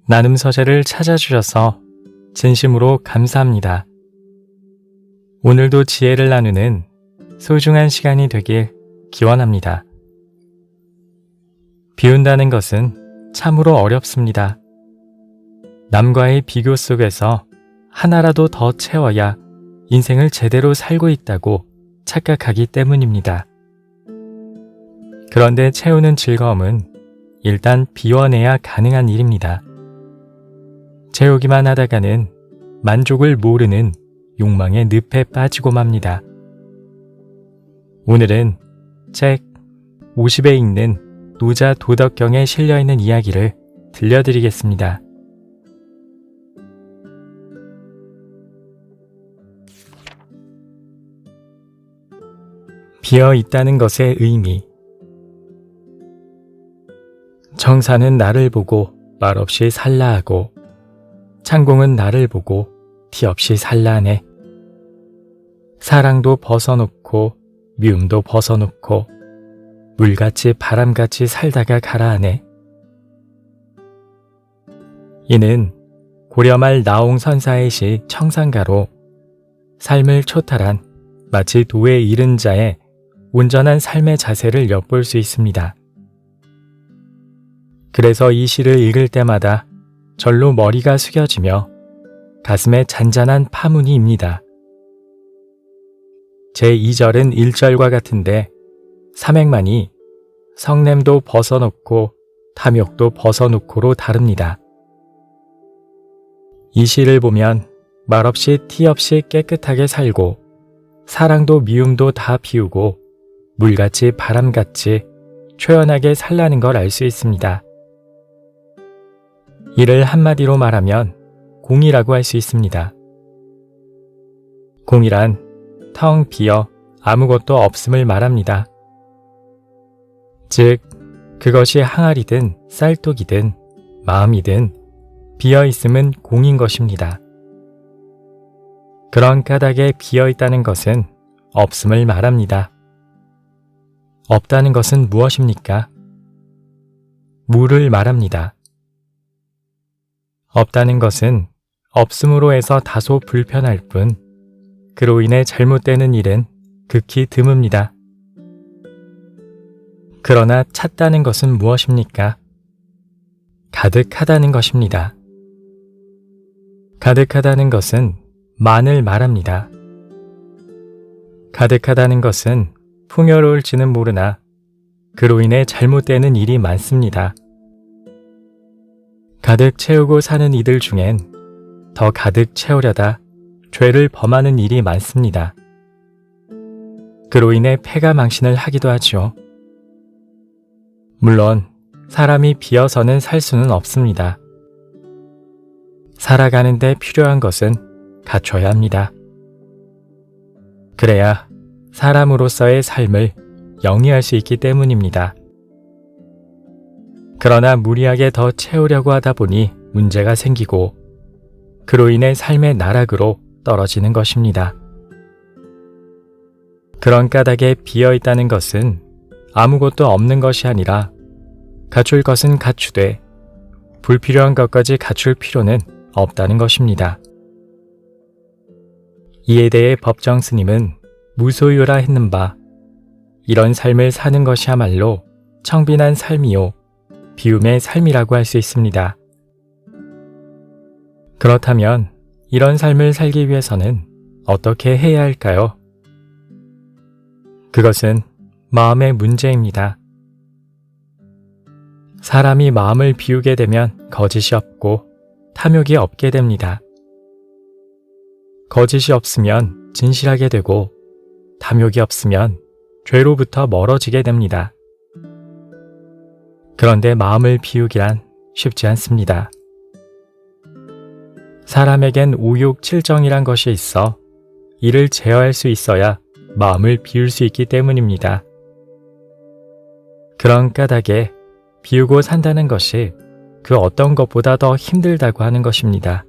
나눔 서재를 찾아주셔서 진심으로 감사합니다. 오늘도 지혜를 나누는 소중한 시간이 되길 기원합니다. 비운다는 것은 참으로 어렵습니다. 남과의 비교 속에서 하나라도 더 채워야 인생을 제대로 살고 있다고 착각하기 때문입니다. 그런데 채우는 즐거움은 일단 비워내야 가능한 일입니다. 채우기만 하다가는 만족을 모르는 욕망의 늪에 빠지고 맙니다. 오늘은 책 50에 읽는 노자 도덕경에 실려있는 이야기를 들려드리겠습니다. 비어 있다는 것의 의미. 정사는 나를 보고 말없이 살라하고 창공은 나를 보고 티없이 살라하네. 사랑도 벗어놓고 미움도 벗어놓고 물같이 바람같이 살다가 가라하네. 이는 고려말 나홍 선사의 시 청산가로 삶을 초탈한 마치 도에 이른 자의 온전한 삶의 자세를 엿볼 수 있습니다. 그래서 이 시를 읽을 때마다 절로 머리가 숙여지며 가슴에 잔잔한 파문이 입니다. 제2절은 1절과 같은데 삼행만이 성냄도 벗어놓고 탐욕도 벗어놓고로 다릅니다. 이 시를 보면 말없이 티없이 깨끗하게 살고 사랑도 미움도 다 비우고 물같이 바람같이 초연하게 살라는 걸 알 수 있습니다. 이를 한마디로 말하면 공이라고 할 수 있습니다. 공이란 텅 비어 아무것도 없음을 말합니다. 즉, 그것이 항아리든 쌀독이든 마음이든 비어있음은 공인 것입니다. 그런 까닭에 비어있다는 것은 없음을 말합니다. 없다는 것은 무엇입니까? 무를 말합니다. 없다는 것은 없음으로 해서 다소 불편할 뿐 그로 인해 잘못되는 일은 극히 드뭅니다. 그러나 찼다는 것은 무엇입니까? 가득하다는 것입니다. 가득하다는 것은 만을 말합니다. 가득하다는 것은 풍요로울지는 모르나 그로 인해 잘못되는 일이 많습니다. 가득 채우고 사는 이들 중엔 더 가득 채우려다 죄를 범하는 일이 많습니다. 그로 인해 패가 망신을 하기도 하죠. 물론 사람이 비어서는 살 수는 없습니다. 살아가는데 필요한 것은 갖춰야 합니다. 그래야 사람으로서의 삶을 영위할 수 있기 때문입니다. 그러나 무리하게 더 채우려고 하다 보니 문제가 생기고 그로 인해 삶의 나락으로 떨어지는 것입니다. 그런 까닭에 비어있다는 것은 아무것도 없는 것이 아니라 갖출 것은 갖추되 불필요한 것까지 갖출 필요는 없다는 것입니다. 이에 대해 법정 스님은 무소유라 했는 바 이런 삶을 사는 것이야말로 청빈한 삶이요 비움의 삶이라고 할 수 있습니다. 그렇다면 이런 삶을 살기 위해서는 어떻게 해야 할까요? 그것은 마음의 문제입니다. 사람이 마음을 비우게 되면 거짓이 없고 탐욕이 없게 됩니다. 거짓이 없으면 진실하게 되고 탐욕이 없으면 죄로부터 멀어지게 됩니다. 그런데 마음을 비우기란 쉽지 않습니다. 사람에겐 오욕, 칠정이란 것이 있어 이를 제어할 수 있어야 마음을 비울 수 있기 때문입니다. 그런 까닭에 비우고 산다는 것이 그 어떤 것보다 더 힘들다고 하는 것입니다.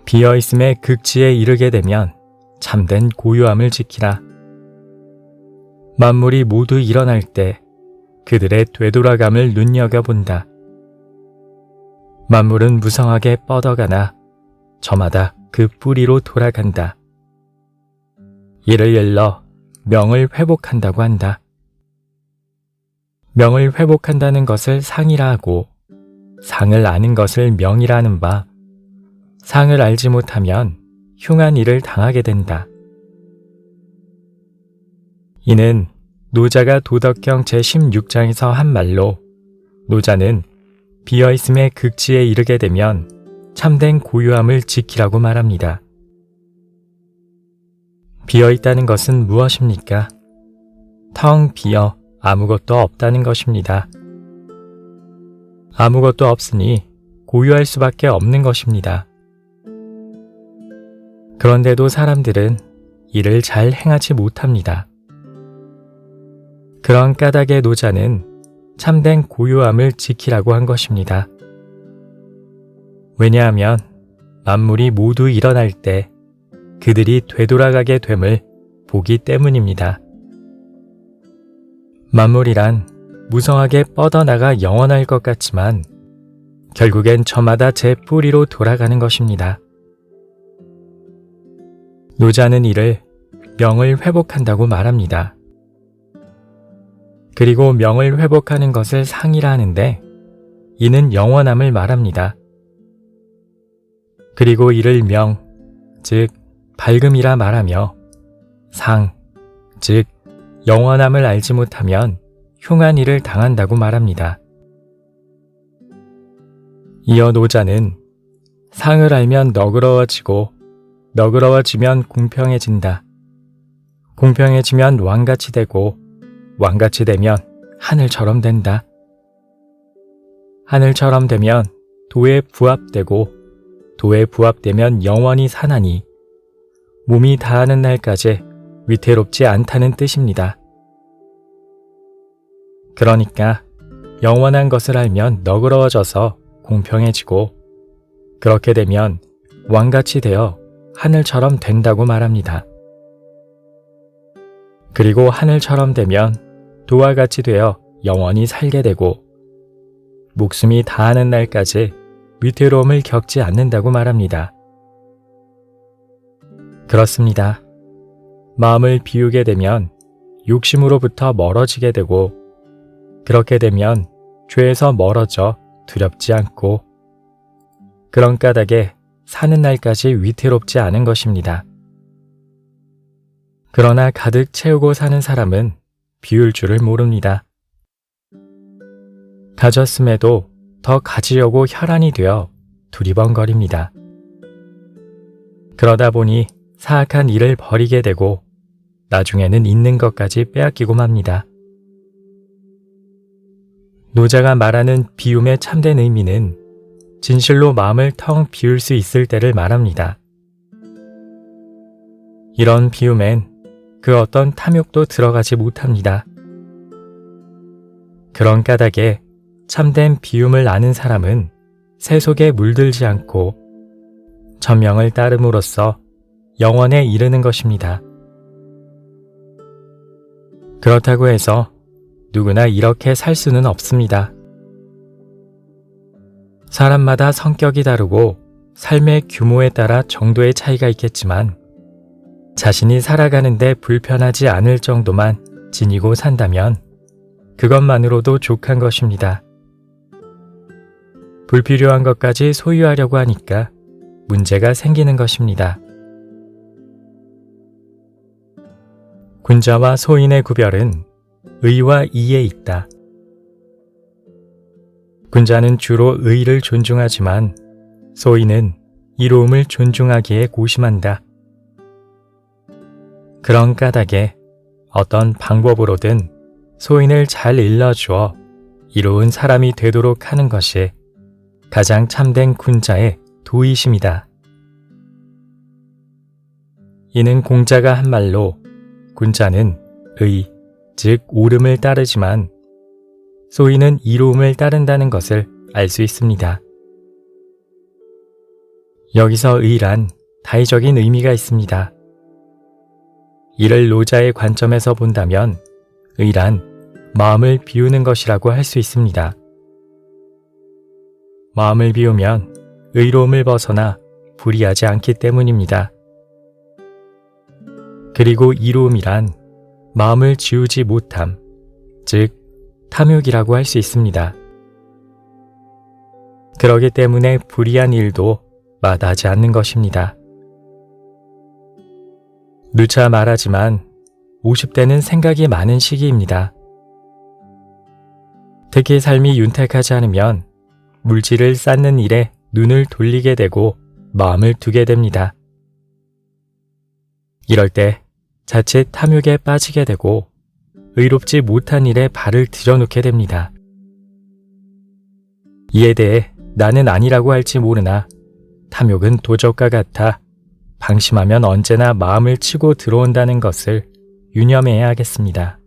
비어있음의 극치에 이르게 되면 참된 고요함을 지키라. 만물이 모두 일어날 때 그들의 되돌아감을 눈여겨본다. 만물은 무성하게 뻗어가나 저마다 그 뿌리로 돌아간다. 이를 일러 명을 회복한다고 한다. 명을 회복한다는 것을 상이라 하고 상을 아는 것을 명이라 하는 바, 상을 알지 못하면 흉한 일을 당하게 된다. 이는 노자가 도덕경 제16장에서 한 말로 노자는 비어있음의 극치에 이르게 되면 참된 고요함을 지키라고 말합니다. 비어있다는 것은 무엇입니까? 텅 비어 아무것도 없다는 것입니다. 아무것도 없으니 고요할 수밖에 없는 것입니다. 그런데도 사람들은 이를 잘 행하지 못합니다. 그런 까닭의 노자는 참된 고요함을 지키라고 한 것입니다. 왜냐하면 만물이 모두 일어날 때 그들이 되돌아가게 됨을 보기 때문입니다. 만물이란 무성하게 뻗어나가 영원할 것 같지만 결국엔 저마다 제 뿌리로 돌아가는 것입니다. 노자는 이를 명을 회복한다고 말합니다. 그리고 명을 회복하는 것을 상이라 하는데 이는 영원함을 말합니다. 그리고 이를 명, 즉 밝음이라 말하며 상, 즉 영원함을 알지 못하면 흉한 일을 당한다고 말합니다. 이어 노자는 상을 알면 너그러워지고 너그러워지면 공평해진다. 공평해지면 왕같이 되고 왕같이 되면 하늘처럼 된다. 하늘처럼 되면 도에 부합되고 도에 부합되면 영원히 사나니 몸이 다하는 날까지 위태롭지 않다는 뜻입니다. 그러니까 영원한 것을 알면 너그러워져서 공평해지고 그렇게 되면 왕같이 되어 하늘처럼 된다고 말합니다. 그리고 하늘처럼 되면 도와 같이 되어 영원히 살게 되고 목숨이 다하는 날까지 위태로움을 겪지 않는다고 말합니다. 그렇습니다. 마음을 비우게 되면 욕심으로부터 멀어지게 되고 그렇게 되면 죄에서 멀어져 두렵지 않고 그런 까닭에 사는 날까지 위태롭지 않은 것입니다. 그러나 가득 채우고 사는 사람은 비울 줄을 모릅니다. 가졌음에도 더 가지려고 혈안이 되어 두리번거립니다. 그러다 보니 사악한 일을 벌이게 되고 나중에는 있는 것까지 빼앗기고 맙니다. 노자가 말하는 비움의 참된 의미는 진실로 마음을 텅 비울 수 있을 때를 말합니다. 이런 비움엔 그 어떤 탐욕도 들어가지 못합니다. 그런 까닭에 참된 비움을 아는 사람은 새 속에 물들지 않고 천명을 따름으로써 영원에 이르는 것입니다. 그렇다고 해서 누구나 이렇게 살 수는 없습니다. 사람마다 성격이 다르고 삶의 규모에 따라 정도의 차이가 있겠지만 자신이 살아가는데 불편하지 않을 정도만 지니고 산다면 그것만으로도 족한 것입니다. 불필요한 것까지 소유하려고 하니까 문제가 생기는 것입니다. 군자와 소인의 구별은 의와 이에 있다. 군자는 주로 의를 존중하지만 소인은 이로움을 존중하기에 고심한다. 그런 까닭에 어떤 방법으로든 소인을 잘 일러주어 이로운 사람이 되도록 하는 것이 가장 참된 군자의 도의심이다. 이는 공자가 한 말로 군자는 의, 즉 옳음을 따르지만 소인은 이로움을 따른다는 것을 알 수 있습니다. 여기서 의란 다의적인 의미가 있습니다. 이를 노자의 관점에서 본다면 의란 마음을 비우는 것이라고 할 수 있습니다. 마음을 비우면 의로움을 벗어나 불의하지 않기 때문입니다. 그리고 이로움이란 마음을 지우지 못함, 즉 탐욕이라고 할 수 있습니다. 그러기 때문에 불의한 일도 마다하지 않는 것입니다. 누차 말하지만 50대는 생각이 많은 시기입니다. 특히 삶이 윤택하지 않으면 물질을 쌓는 일에 눈을 돌리게 되고 마음을 두게 됩니다. 이럴 때 자칫 탐욕에 빠지게 되고 의롭지 못한 일에 발을 들여놓게 됩니다. 이에 대해 나는 아니라고 할지 모르나 탐욕은 도적과 같아 방심하면 언제나 마음을 치고 들어온다는 것을 유념해야 하겠습니다.